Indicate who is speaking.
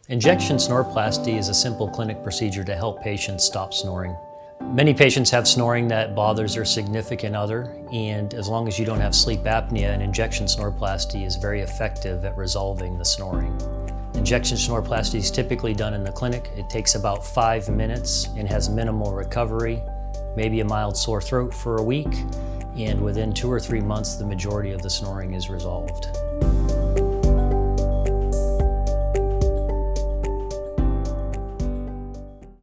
Speaker 1: Injection Snorplasty is a simple clinic procedure to help patients stop snoring. Many patients have snoring that bothers their significant other, and as long as you don't have sleep apnea, an injection Snorplasty is very effective at resolving the snoring. Injection Snorplasty is typically done in the clinic. It takes about 5 minutes and has minimal recovery, maybe a mild sore throat for a week, and within 2 or 3 months, the majority of the snoring is resolved.